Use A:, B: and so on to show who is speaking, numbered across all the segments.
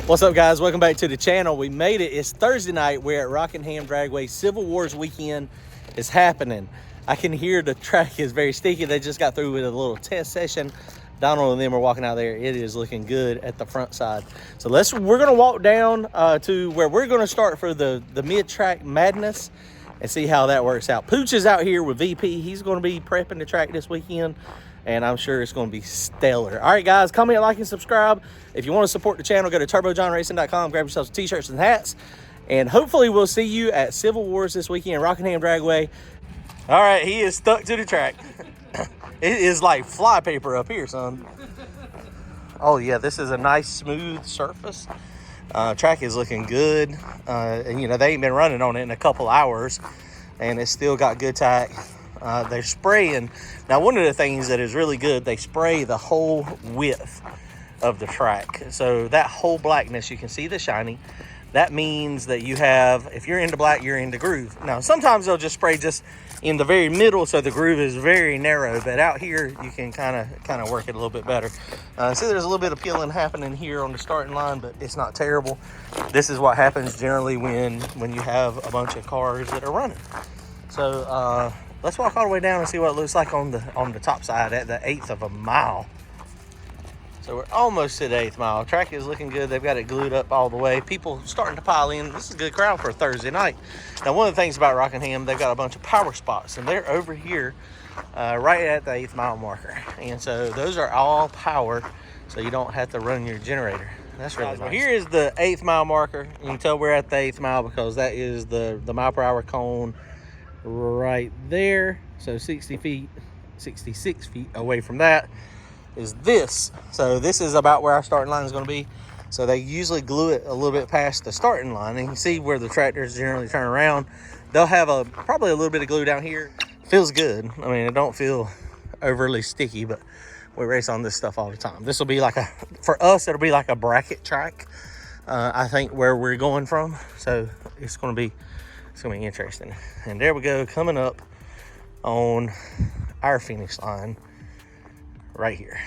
A: What's up, guys? Welcome back to the channel. We made it. It's Thursday night. We're at Rockingham Dragway. Civil Wars weekend is happening. I can hear the track is very sticky. They just got through with a little test session. Donald and them are walking out there. It is looking good at the front side. So we're gonna walk down to where we're gonna start for the mid-track madness and see how that works out. Pooch is out here with VP. He's gonna be prepping the track this weekend, and I'm sure it's going to be stellar. All right, guys, comment, like, and subscribe. If you want to support the channel, go to turbojohnracing.com, grab yourself some t-shirts and hats, and hopefully we'll see you at Civil Wars this weekend, Rockingham Dragway. All right, he is stuck to the track. It is like flypaper up here, son. Oh, yeah, this is a nice, smooth surface. Track is looking good. And, you know, they ain't been running on it in a couple hours, and it's still got good tack. They're spraying. Now, one of the things that is really good, they spray the whole width of the track. So that whole blackness, you can see the shiny. That means that you have, if you're into black, you're into groove. Now, sometimes they'll just spray just in the very middle, so the groove is very narrow. But out here, you can kind of work it a little bit better. See, there's a little bit of peeling happening here on the starting line, but it's not terrible. This is what happens generally when you have a bunch of cars that are running. So, let's walk all the way down and see what it looks like on the top side at the 1/8 of a mile. So we're almost to the 1/8 mile. Track is looking good. They've got it glued up all the way. People starting to pile in. This is a good crowd for a Thursday night. Now, one of the things about Rockingham, they've got a bunch of power spots, and they're over here right at the 1/8 mile marker. And so those are all power, so you don't have to run your generator. That's really nice. Well, here is the 1/8 mile marker. You can tell we're at the 1/8 mile because that is the mile per hour cone right there. So 66 feet away from that is this. So this is about where our starting line is going to be. So they usually glue it a little bit past the starting line, and you can see where the tractors generally turn around. They'll have probably a little bit of glue down here. Feels good. I mean, it don't feel overly sticky, but we race on this stuff all the time. This will be like for us, it'll be like a bracket track, I think, where we're going from. So it's going to be interesting. And there we go, coming up on our finish line right here.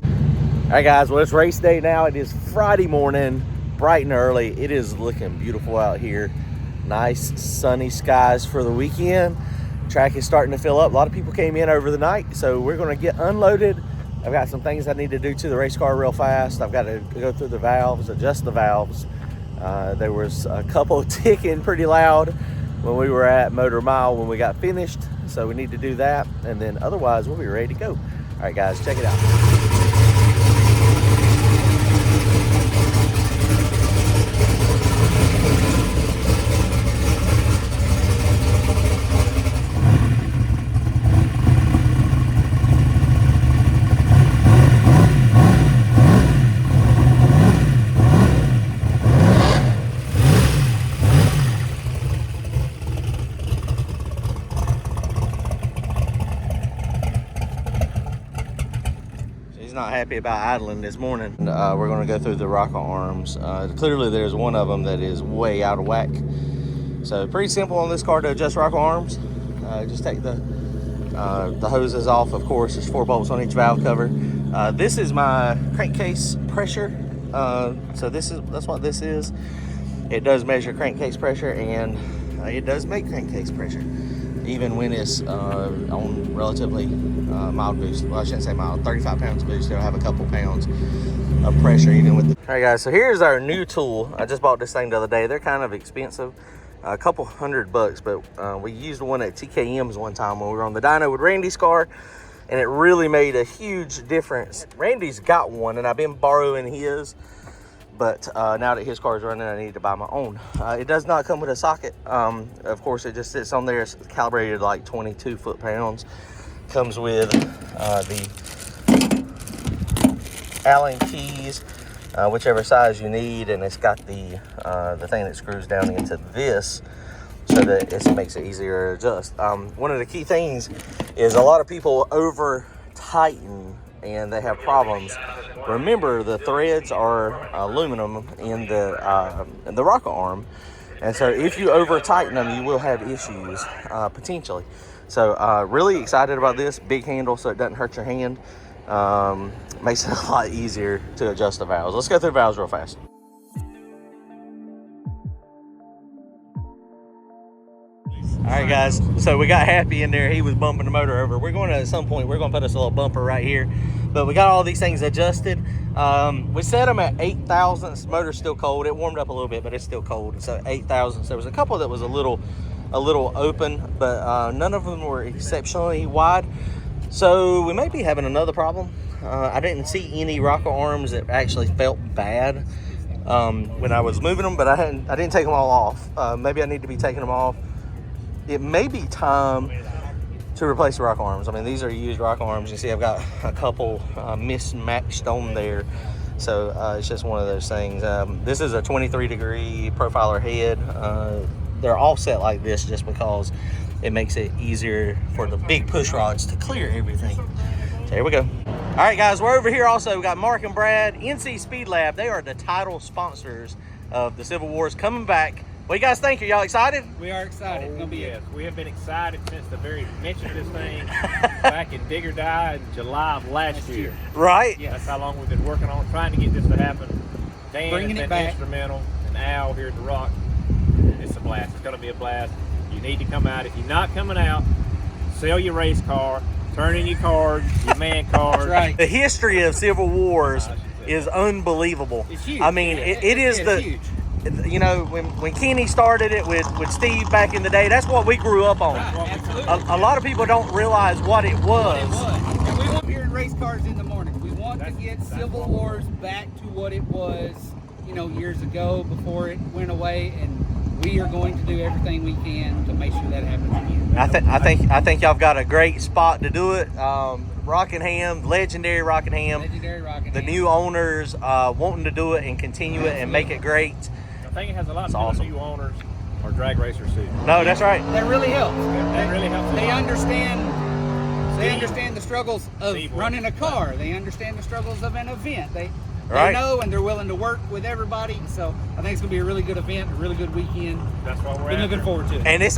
A: All right, guys, well, it's race day now. It is Friday morning, bright and early. It is looking beautiful out here. Nice sunny skies for the weekend. Track is starting to fill up. A lot of people came in over the night, so we're going to get unloaded. I've got some things I need to do to the race car real fast. I've got to go through the valves, adjust the valves. There was a couple ticking pretty loud when we were at Motor Mile when we got finished, so we need to do that, and then otherwise we'll be ready to go. All right, guys, check it out. Not happy about idling this morning. We're going to go through the rocker arms. Clearly there's one of them that is way out of whack. So pretty simple on this car to adjust rocker arms. Just take the hoses off. Of course, there's 4 bolts on each valve cover. This is my crankcase pressure. So that's what this is. It does measure crankcase pressure, and it does make crankcase pressure. even when it's on relatively mild boost. Well, I shouldn't say mild, 35 pounds boost. It'll have a couple pounds of pressure even with the... All right, guys, so here's our new tool. I just bought this thing the other day. They're kind of expensive, a couple $100, but we used one at TKM's one time when we were on the dyno with Randy's car, and it really made a huge difference. Randy's got one, and I've been borrowing his, but now that his car is running, I need to buy my own. It does not come with a socket. Of course, it just sits on there. It's calibrated like 22 foot-pounds. Comes with the Allen keys, whichever size you need, and it's got the thing that screws down into this so that it makes it easier to adjust. One of the key things is a lot of people over tighten and they have problems. Remember, the threads are aluminum in the rocker arm, and so if you over tighten them, you will have issues potentially. So really excited about this. Big handle so it doesn't hurt your hand. Makes it a lot easier to adjust the valves. Let's go through the valves real fast. All right, guys, so we got Happy in there. He was bumping the motor over. We're going to, at some point, we're going to put us a little bumper right here. But we got all these things adjusted. We set them at 8 thousandths. Motor's still cold. It warmed up a little bit, but it's still cold. So 8 thousandths. There was a couple that was a little open, but none of them were exceptionally wide. So we may be having another problem. I didn't see any rocker arms that actually felt bad when I was moving them, but I didn't take them all off. Maybe I need to be taking them off. It may be time to replace the rocker arms. I mean, these are used rocker arms. You see, I've got a couple mismatched on there. So it's just one of those things. This is a 23-degree profiler head. They're all set like this just because it makes it easier for the big push rods to clear everything. So here we go. All right, guys, we're over here also. We got Mark and Brad, NC Speed Lab. They are the title sponsors of the Civil Wars coming back. What do you guys think? Are y'all excited?
B: We are excited.
C: Oh, yes, we have been excited since the very mention of this thing back in Digger Die in July of last year.
A: Right?
C: Yes. That's how long we've been working on trying to get this to happen. Dan
B: Bringing
C: has
B: it
C: been
B: back.
C: instrumental, and Al here at the Rock. It's a blast. It's going to be a blast. You need to come out. If you're not coming out, sell your race car, turn in your card, your man card.
B: That's right.
A: The history of Civil Wars is unbelievable.
B: It's huge.
A: I mean, it is
B: it's huge.
A: You know, when Kenny started it with Steve back in the day, that's what we grew up on.
B: Right, absolutely.
A: A lot of people don't realize what it was.
B: And we want here in race cars in the morning. We want to get Civil Wars back to what it was, you know, years ago before it went away, and we are going to do everything we can to make sure that happens again.
A: I think y'all have got a great spot to do it. Rockingham, legendary Rockingham.
B: Legendary Rockingham.
A: The new owners wanting to do it and continue it and make it great.
C: I think it has a lot to do
A: awesome.
C: with new owners or drag racers too.
A: No, that's right.
B: That really helps.
C: That really helps a
B: They
C: lot.
B: understand the struggles of
C: Steve,
B: running a car. They understand the struggles of an event. They
A: Right.
B: know, and they're willing to work with everybody. So I think it's going to be a really good event, a really good weekend.
C: That's what we're
B: Been looking forward to it.
A: And it's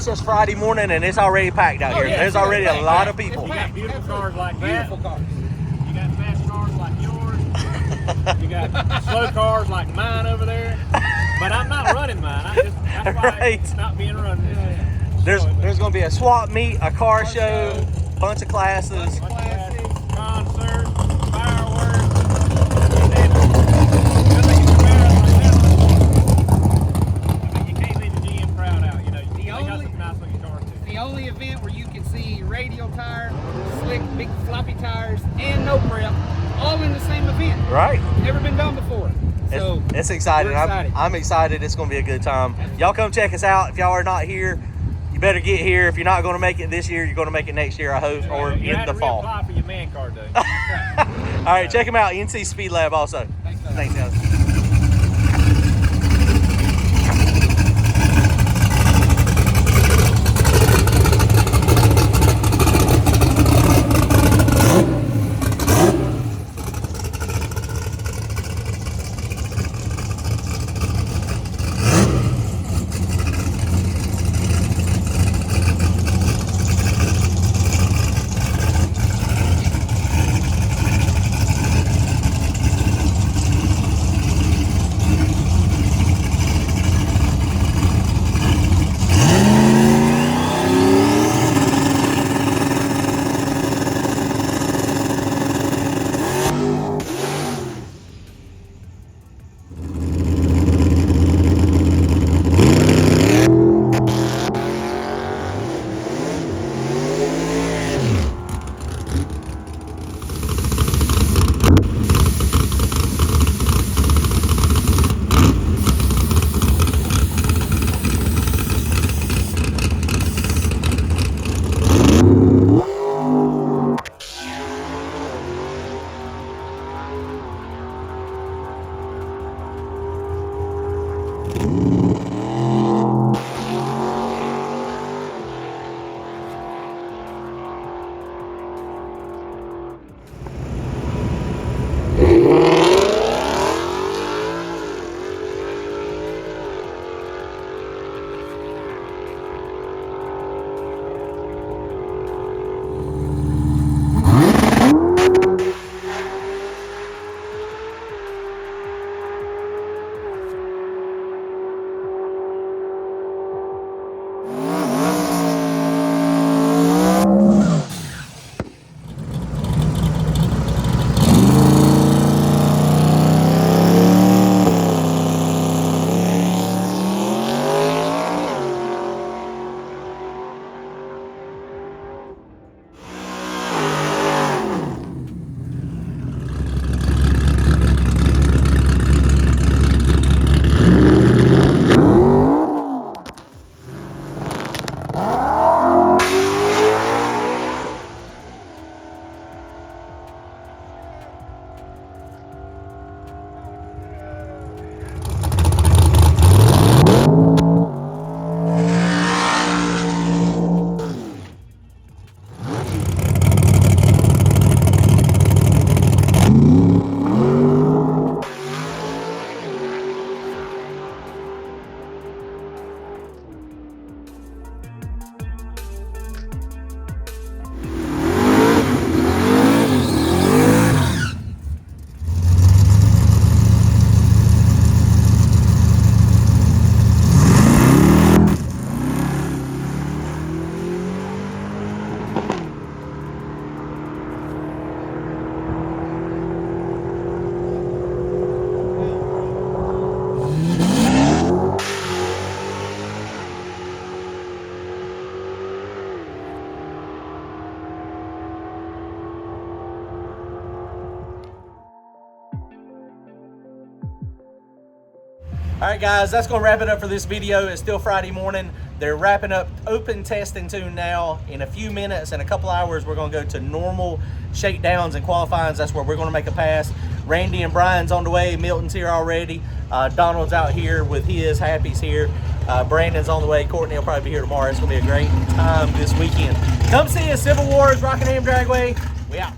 A: just Friday morning and it's already packed out here.
B: yeah,
A: There's
B: it's
A: already a
B: packed.
A: lot of
B: It's
A: people.
C: You got beautiful cars like
B: Beautiful
C: that.
B: cars.
C: You got fast cars like yours. You got slow cars like mine over there. But I'm not running mine. That's why
A: Right.
C: it's not being run.
A: There's going to be a swap meet, a car show, bunch of classes.
B: Classic.
C: Concerts, fireworks. And then, good thing it's crowd like that. I mean, you can't leave the GM crowd out. You know, they got some nice looking cars too.
B: The only event where you can see radial tire, slick, big floppy tires, and no prep, all in the same event.
A: Right.
B: Never been done before. So
A: It's exciting.
B: we're excited.
A: I'm excited. It's going to be a good time. Y'all come check us out. If y'all are not here, you better get here. If you're not going to make it this year, you're going to make it next year, I hope, or
C: You
A: in
C: had
A: the
C: to
A: fall.
C: reapply for your man card though.
A: All right, check them out. NC Speed Lab also. Thanks, guys. right, guys, that's going to wrap it up for this video. It's still Friday morning. They're wrapping up open testing tune now. In a few minutes, in a couple hours, we're going to go to normal shakedowns and qualifyings. That's where we're going to make a pass. Randy and Brian's on the way. Milton's here already. Donald's out here with his. Happy's here. Brandon's on the way. Courtney will probably be here tomorrow. It's going to be a great time this weekend. Come see us, Civil Wars, Rockingham Dragway. We out.